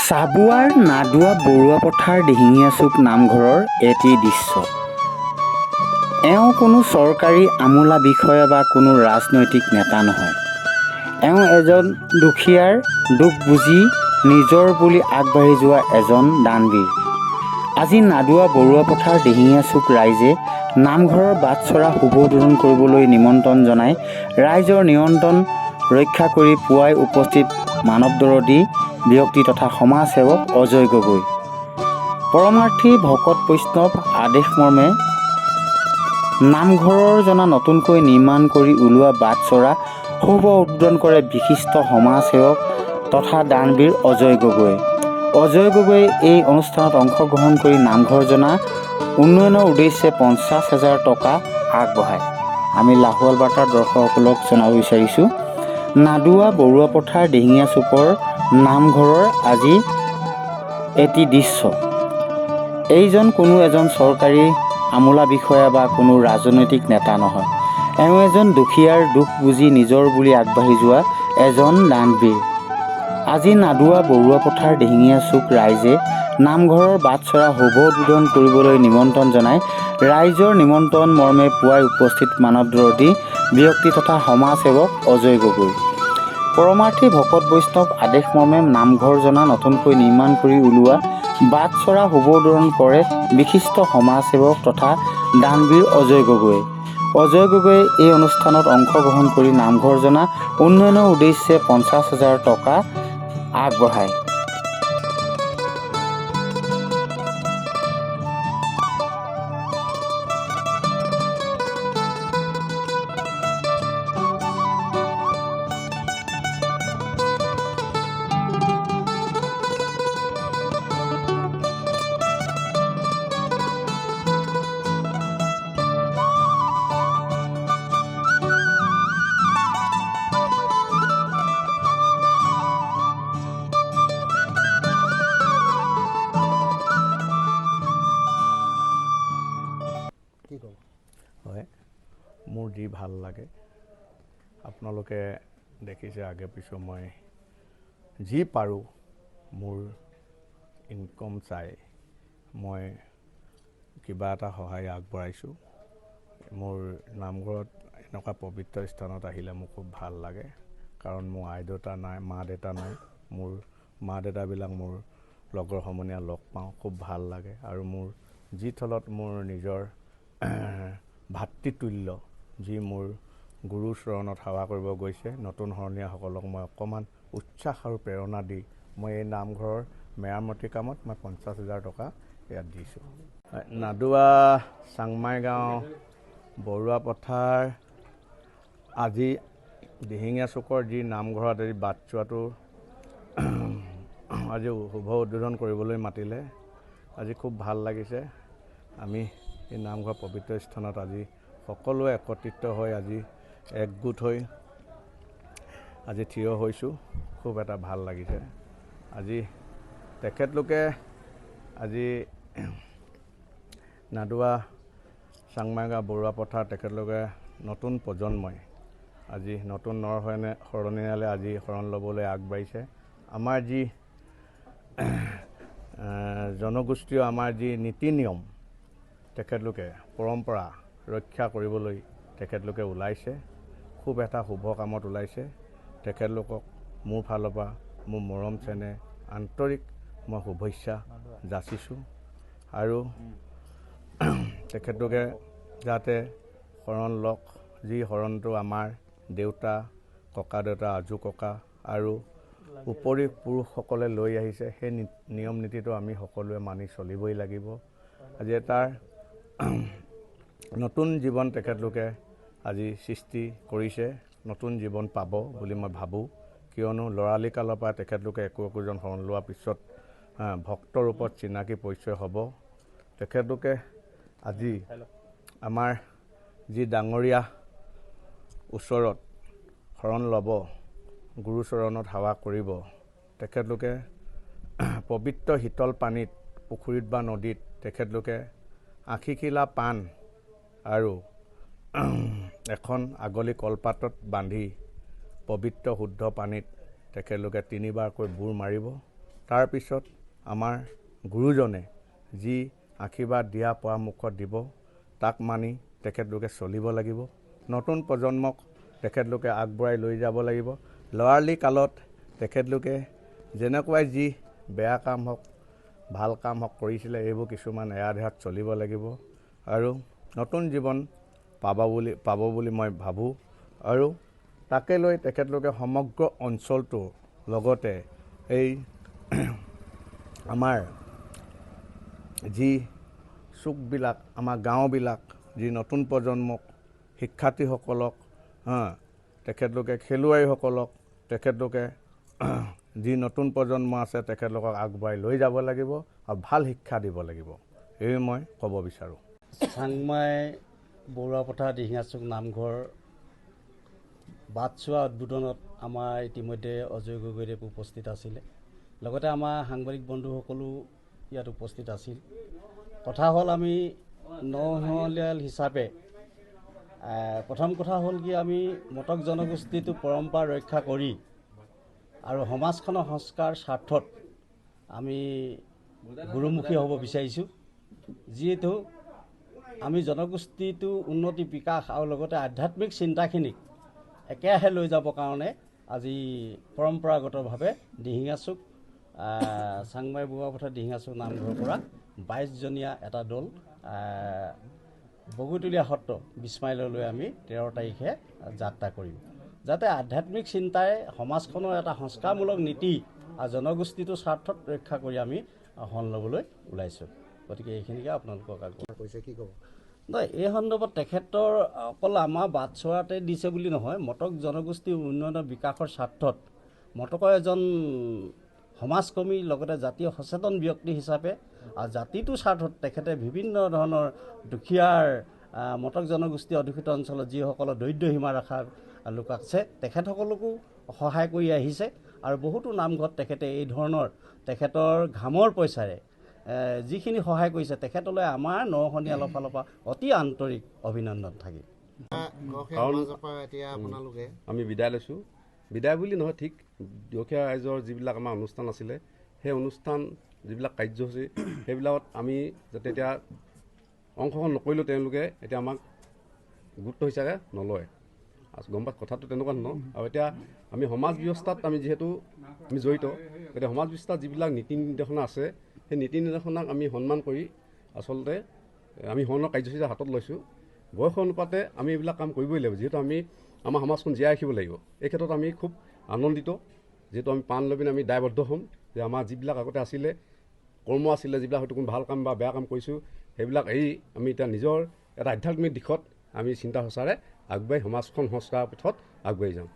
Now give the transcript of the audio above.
চাবুৱাৰ নাদোৱা বৰুৱা পথাৰ দিহিঙীয়া চুক নামঘৰৰ এটি দৃশ্য। এওঁ কোনো চৰকাৰী আমোলা বিষয়া বা কোনো ৰাজনৈতিক নেতা নহয়। এওঁ এজন দুখীয়াৰ দুখ বুজি নিজৰ বুলি আগবাঢ়ি যোৱা এজন দানবীৰ। আজি নাদোৱা বৰুৱা পথাৰ দিহিঙীয়া চুক ৰাইজে নামঘৰৰ বাটচৰা শুভ উদ্বোধন কৰিবলৈ নিমন্ত্ৰণ জনাই ৰাইজৰ নিয়ন্ত্ৰণ ৰক্ষা কৰি পুৱাই উপস্থিত মানৱদৰদী ব্যক্তি তথা সমাজসেৱক অজয় গগৈ। পৰমাৰ্থী ভকত বৈষ্ণৱ আদেশমৰ্মে নামঘৰৰ জনা নতুনকৈ নিৰ্মাণ কৰি ওলোৱা বাটচৰা শুভ উদ্বোধন কৰে বিশিষ্ট সমাজসেৱক তথা দানবীৰ অজয় গগৈ। অজয় গগৈয়ে এই অনুষ্ঠানত অংশগ্ৰহণ কৰি নামঘৰ জনা উন্নয়নৰ উদ্দেশ্যে 50,000 টকা আগবঢ়ায়। আমি লাহোৱাল বাৰ্তাৰ দৰ্শকসকলক জনাব বিচাৰিছোঁ, নাদোৱা বৰুৱা পথাৰ দিহিঙীয়া চুকৰ নামঘৰৰ আজি এটি দৃশ্য। এইজন কোনো এজন চৰকাৰী আমোলা বিষয়া বা কোনো ৰাজনৈতিক নেতা নহয়। এওঁ এজন দুখীয়াৰ দুখ বুজি নিজৰ বুলি আগবাঢ়ি যোৱা এজন দানবীৰ। আজি নাদোৱা বৰুৱা পথাৰ দিহিঙীয়া চুক ৰাইজে নামঘৰৰ বাটচৰা শুভ উদ্বোধন কৰিবলৈ নিমন্ত্ৰণ জনাই ৰাইজৰ নিমন্ত্ৰণ মৰ্মে পুৱাই উপস্থিত মানৱদৰদী ব্যক্তি তথা সমাজসেৱক অজয় গগৈ। পৰমাৰ্থী ভকত বৈষ্ণৱ আদেশমৰ্মে নামঘৰ জনা নতুনকৈ নিৰ্মাণ কৰি ওলোৱা বাটচৰা শুভ উদ্বোধন কৰে বিশিষ্ট সমাজসেৱক তথা দানবীৰ অজয় গগৈয়ে। অজয় গগৈয়ে এই অনুষ্ঠানত অংশগ্ৰহণ কৰি নামঘৰ জনা উন্নয়নৰ উদ্দেশ্যে 50,000 টকা আগবঢ়ায়। হয়, মোৰ যি ভাল লাগে আপোনালোকে দেখিছে আগে পিছে মই যি পাৰোঁ মোৰ ইনকম চাই মই কিবা এটা সহায় আগবঢ়াইছোঁ। মোৰ নামঘৰত এনেকুৱা পবিত্ৰ স্থানত আহিলে মোৰ খুব ভাল লাগে, কাৰণ মোৰ আই দেউতা নাই, মা দেউতা নাই। মোৰ মা দেউতাবিলাক মোৰ লগৰ সমনীয়া লগ পাওঁ, খুব ভাল লাগে। আৰু মোৰ যি থলত মোৰ নিজৰ ভাতৃতুল্য যি মোৰ গুৰুৰ চৰণত সেৱা কৰিব গৈছে নতুন শৰণীয়াসকলক মই অকণমান উৎসাহ আৰু প্ৰেৰণা দি মই এই নামঘৰৰ মেৰামতি কামত মই 50,000 টকা ইয়াত দিছোঁ। নাদোৱা চাংমাই গাঁও বৰুৱা পথাৰ আজি দিহিঙীয়া চুকৰ যি নামঘৰত আজি বাটচৰাটো আজি শুভ উদ্বোধন কৰিবলৈ মাতিলে, আজি খুব ভাল লাগিছে। আমি এই নামঘৰ পবিত্ৰ স্থানত আজি সকলোৱে একত্ৰিত হৈ আজি একগোট হৈ আজি থিয় হৈছোঁ, খুব এটা ভাল লাগিছে। আজি তেখেতলোকে আজি নাদোৱা চাংমাইগাঁও বৰুৱা পথাৰ তেখেতলোকে নতুন প্ৰজন্মই আজি নতুন শৰণীয়ালে আজি শৰণ ল'বলৈ আগবাঢ়িছে। আমাৰ যি জনগোষ্ঠীয় আমাৰ যি নীতি নিয়ম তেখেতলোকে পৰম্পৰা ৰক্ষা কৰিবলৈ তেখেতলোকে ওলাইছে, খুব এটা শুভ কামত ওলাইছে। তেখেতলোকক মোৰ ফালৰ পৰা মোৰ মৰম চেনেহ আন্তৰিক মই শুভেচ্ছা যাচিছোঁ। আৰু তেখেতলোকে যাতে শৰণ লওক, যি শৰণটো আমাৰ দেউতা ককা দেউতা আজু ককা আৰু উপৰি পুৰুষসকলে লৈ আহিছে, সেই নিয়ম নীতিটো আমি সকলোৱে মানি চলিবই লাগিব। আজি এটাৰ নতুন জীৱন তেখেতলোকে আজি সৃষ্টি কৰিছে, নতুন জীৱন পাব বুলি মই ভাবোঁ। কিয়নো ল'ৰালি কালৰ পৰা তেখেতলোকে একোজন শৰণ লোৱাৰ পিছত ভক্তৰ ৰূপত চিনাকি পৰিচয় হ'ব। তেখেতলোকে আজি আমাৰ যি ডাঙৰীয়া ওচৰত শৰণ ল'ব, গুৰুচৰণত সেৱা কৰিব, তেখেতলোকে পবিত্ৰ শীতল পানীত পুখুৰীত বা নদীত তেখেতলোকে আশীখিলা পাণ আৰু এখন আগলি কলপাতত বান্ধি পবিত্ৰ শুদ্ধ পানীত তেখেতলোকে 3বাৰকৈ বুৰ মাৰিব। তাৰপিছত আমাৰ গুৰুজনে যি আশীৰ্বাদ দিয়া পৰামৰ্শ দিব তাক মানি তেখেতলোকে চলিব লাগিব। নতুন প্ৰজন্মক তেখেতলোকে আগবঢ়াই লৈ যাব লাগিব। ল'ৰালি কালত তেখেতলোকে যেনেকুৱাই যি বেয়া কাম হওক ভাল কাম হওক কৰিছিলে, এইবোৰ কিছুমান এৰাধেৰাত চলিব লাগিব আৰু নতুন জীৱন পাব বুলি মই ভাবোঁ। আৰু তাকে লৈ তেখেতলোকে সমগ্ৰ অঞ্চলটোৰ লগতে এই আমাৰ যি চুকবিলাক, আমাৰ গাঁওবিলাক, যি নতুন প্ৰজন্মক, শিক্ষাৰ্থীসকলক, তেখেতলোকে খেলুৱৈসকলক, তেখেতলোকে যি নতুন প্ৰজন্ম আছে তেখেতলোকক আগবঢ়াই লৈ যাব লাগিব আৰু ভাল শিক্ষা দিব লাগিব, এই মই ক'ব বিচাৰোঁ। চাংমাই বৰুৱাপথাৰ দিহিঙাচুক নামঘৰ বাটচোৱা উদ্বোধনত আমাৰ ইতিমধ্যে অজয় গগৈদেৱ উপস্থিত আছিলে, লগতে আমাৰ সাংবাদিক বন্ধুসকলো ইয়াত উপস্থিত আছিল। কথা হ'ল আমি নশলীয়াল হিচাপে প্ৰথম কথা হ'ল কি, আমি মটক জনগোষ্ঠীটো পৰম্পৰা ৰক্ষা কৰি আৰু সমাজখনৰ সংস্কাৰ স্বাৰ্থত আমি গুৰুমুখী হ'ব বিচাৰিছোঁ। যিহেতু আমি জনগোষ্ঠীটো উন্নতি বিকাশ আৰু লগতে আধ্যাত্মিক চিন্তাখিনিক একেৰাহে লৈ যাবৰ কাৰণে আজি পৰম্পৰাগতভাৱে দিহিঙাচুক চাংমাই বৰুৱাপথাৰ দিহিঙাচুক নামঘৰৰ পৰা 22জনীয়া এটা দল বগৈতলীয়া সত্ৰ 20 মাইললৈ আমি 13 তাৰিখে যাত্ৰা কৰিম, যাতে আধ্যাত্মিক চিন্তাই সমাজখনৰ এটা সংস্কাৰমূলক নীতি আৰু জনগোষ্ঠীটোৰ স্বাৰ্থত ৰক্ষা কৰি আমি শৰণ ল'বলৈ ওলাইছোঁ। গতিকে এইখিনিকে আপোনালোকক আগবঢ়াই কৈছে। কি ক'ব? নহয়, এই সন্দৰ্ভত তেখেতৰ অকল আমাৰ বাটচৰাতে দিছে বুলি নহয়, মটক জনগোষ্ঠীৰ উন্নয়নৰ বিকাশৰ স্বাৰ্থত মটকৰ এজন সমাজকৰ্মী লগতে জাতীয় সচেতন ব্যক্তি হিচাপে আৰু জাতিটোৰ স্বাৰ্থত তেখেতে বিভিন্ন ধৰণৰ দুখীয়াৰ মটক জনগোষ্ঠী অধিষ্ঠিত অঞ্চলত যিসকলৰ দৰিদ্ৰ সীমা ৰেখাৰ লোক আছে তেখেতসকলকো সহায় কৰি আহিছে আৰু বহুতো নামঘৰত তেখেতে এই ধৰণৰ তেখেতৰ ঘামৰ পইচাৰে যিখিনি সহায় কৰিছে তেখেতলৈ আমাৰ নশনীয়ালৰ ফালৰ পৰা অতি আন্তৰিক অভিনন্দন থাকিল। কাৰণ আমি বিদায় লৈছোঁ, বিদায় বুলি নহয়, ঠিক দুখীয়া ৰাইজৰ যিবিলাক আমাৰ অনুষ্ঠান আছিলে সেই অনুষ্ঠান যিবিলাক কাৰ্যসূচী সেইবিলাকত আমি যাতে এতিয়া অংশগ্ৰহণ নকৰিলেও তেওঁলোকে এতিয়া আমাক গুৰুত্ব হিচাপে নলয়। গম পাই কথাটো তেনেকুৱা নহয়। আৰু এতিয়া আমি সমাজ ব্যৱস্থাত আমি যিহেতু আমি জড়িত, গতিকে সমাজ ব্যৱস্থাত যিবিলাক নীতি নিৰ্দেশনা আছে সেই নীতি নিৰ্দেশনাক আমি সন্মান কৰি আচলতে আমি সৰণৰ কাৰ্যসূচী হাতত লৈছোঁ। বয়স অনুপাতে আমি এইবিলাক কাম কৰিবই লাগিব, যিহেতু আমি আমাৰ সমাজখন জীয়াই ৰাখিব লাগিব। এই ক্ষেত্ৰত আমি খুব আনন্দিত, যিহেতু আমি প্ৰাণ লৈ পিনে আমি দায়বদ্ধ হ'ম যে আমাৰ যিবিলাক আগতে আছিলে কৰ্ম আছিলে, যিবিলাক হয়তো কোনো ভাল কাম বা বেয়া কাম কৰিছোঁ সেইবিলাক এৰি আমি এতিয়া নিজৰ এটা আধ্যাত্মিক দিশত আমি চিন্তা চৰ্চাৰে আগবাঢ়ি সমাজখন সংস্কাৰৰ পথত আগবাঢ়ি যাম।